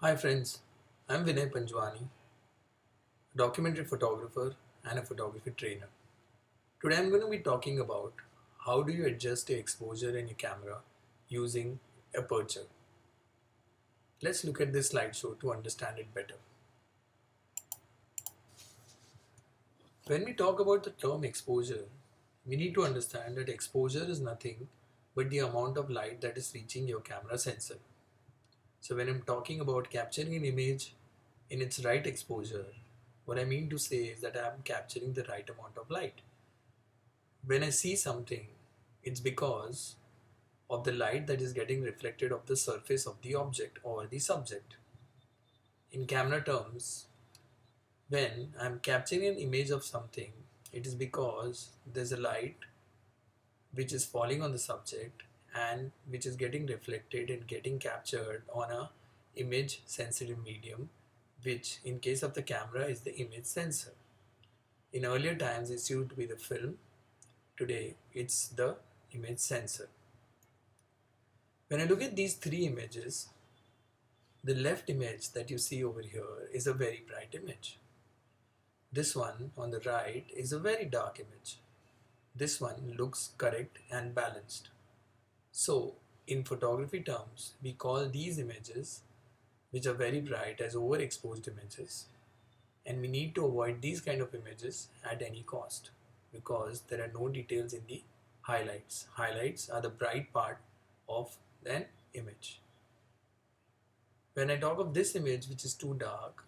Hi friends, I'm Vinay Panjwani, a documentary photographer and a photography trainer. Today I'm going to be talking about how do you adjust your exposure in your camera using aperture. Let's look at this slideshow to understand it better. When we talk about the term exposure, we need to understand that exposure is nothing but the amount of light that is reaching your camera sensor. So when I'm talking about capturing an image in its right exposure, what I mean to say is that I'm capturing the right amount of light. When I see something, it's because of the light that is getting reflected off the surface of the object or the subject. In camera terms, when I'm capturing an image of something, it is because there's a light which is falling on the subject and which is getting reflected and getting captured on a image sensitive medium, which in case of the camera is the image sensor. In earlier times it used to be the film, today it's the image sensor. When I look at these three images, the left image that you see over here is a very bright image. This one on the right is a very dark image. This one looks correct and balanced. So, in photography terms, we call these images which are very bright as overexposed images, and we need to avoid these kind of images at any cost because there are no details in the highlights. Highlights are the bright part of an image. When I talk of this image which is too dark,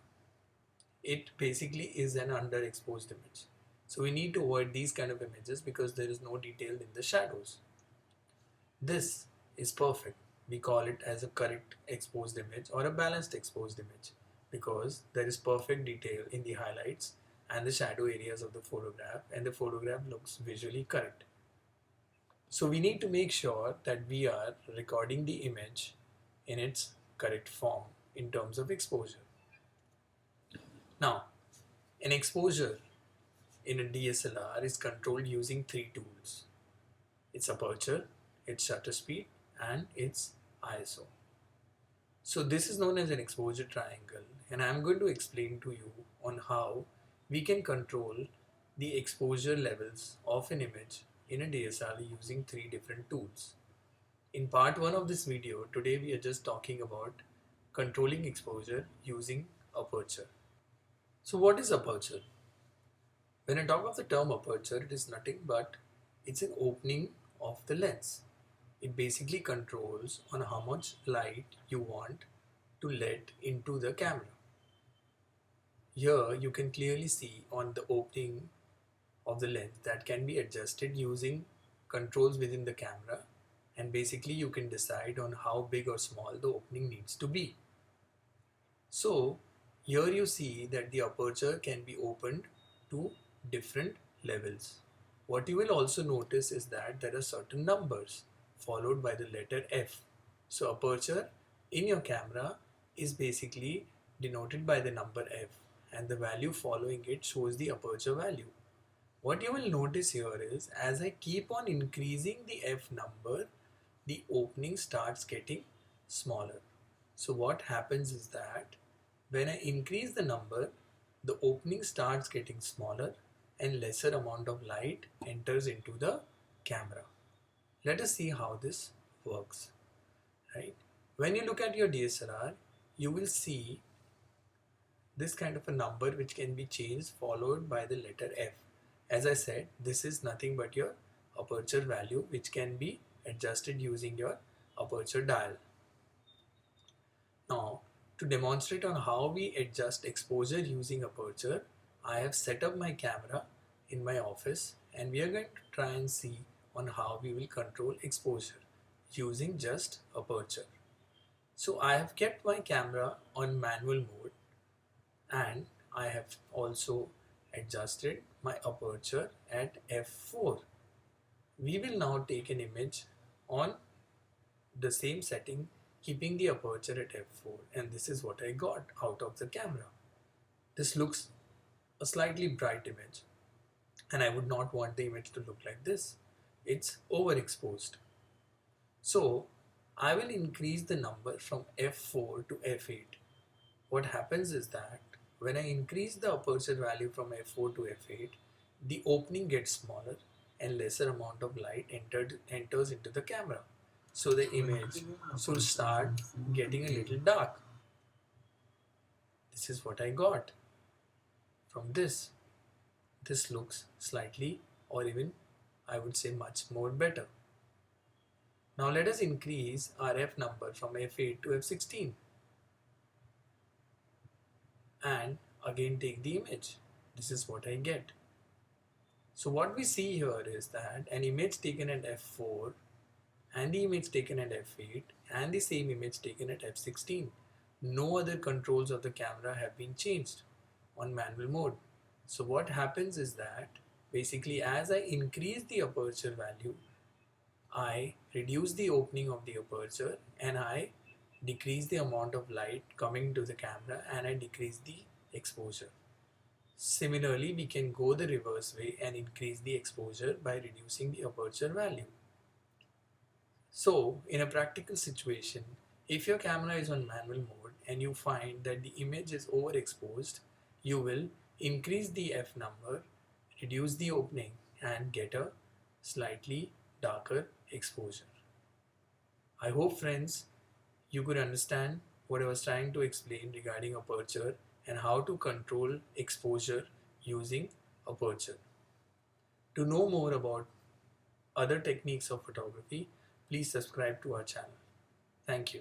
it basically is an underexposed image. So we need to avoid these kind of images because there is no detail in the shadows. This is perfect. We call it as a correct exposed image or a balanced exposed image because there is perfect detail in the highlights and the shadow areas of the photograph, and the photograph looks visually correct. So we need to make sure that we are recording the image in its correct form in terms of exposure. Now, an exposure in a DSLR is controlled using three tools: its aperture, its shutter speed, and its ISO. So this is known as an exposure triangle, and I'm going to explain to you on how we can control the exposure levels of an image in a DSLR using three different tools. In part 1 of this video, today we are just talking about controlling exposure using aperture. So what is aperture? When I talk of the term aperture, it is nothing but it's an opening of the lens. It basically controls on how much light you want to let into the camera. Here you can clearly see on the opening of the lens that can be adjusted using controls within the camera, and basically you can decide on how big or small the opening needs to be. So here you see that the aperture can be opened to different levels. What you will also notice is that there are certain numbers followed by the letter F. So aperture in your camera is basically denoted by the number F, and the value following it shows the aperture value. What you will notice here is as I keep on increasing the F number, the opening starts getting smaller. So what happens is that when I increase the number, the opening starts getting smaller and lesser amount of light enters into the camera. Let us see how this works, right? When you look at your DSLR, you will see this kind of a number which can be changed followed by the letter F. As I said, this is nothing but your aperture value which can be adjusted using your aperture dial. Now, to demonstrate on how we adjust exposure using aperture, I have set up my camera in my office, and we are going to try and see on how we will control exposure using just aperture. So I have kept my camera on manual mode, and I have also adjusted my aperture at f4. We will now take an image on the same setting, keeping the aperture at f4, and this is what I got out of the camera. This looks a slightly bright image, and I would not want the image to look like this. It's overexposed. So I will increase the number from f4 to f8. What happens is that when I increase the aperture value from f4 to f8, the opening gets smaller and lesser amount of light enters into the camera. So the image should start getting a little dark. This is what I got from this. This looks slightly, or even I would say much more better. Now let us increase our f number from f8 to f16 and again take the image. This is what I get. So what we see here is that an image taken at f4 and the image taken at f8 and the same image taken at f16. No other controls of the camera have been changed on manual mode. So what happens is that basically as I increase the aperture value, I reduce the opening of the aperture and I decrease the amount of light coming to the camera and I decrease the exposure. Similarly, we can go the reverse way and increase the exposure by reducing the aperture value. So, in a practical situation, if your camera is on manual mode and you find that the image is overexposed, you will increase the f number, reduce the opening and get a slightly darker exposure. I hope friends you could understand what I was trying to explain regarding aperture and how to control exposure using aperture. To know more about other techniques of photography, please subscribe to our channel. Thank you.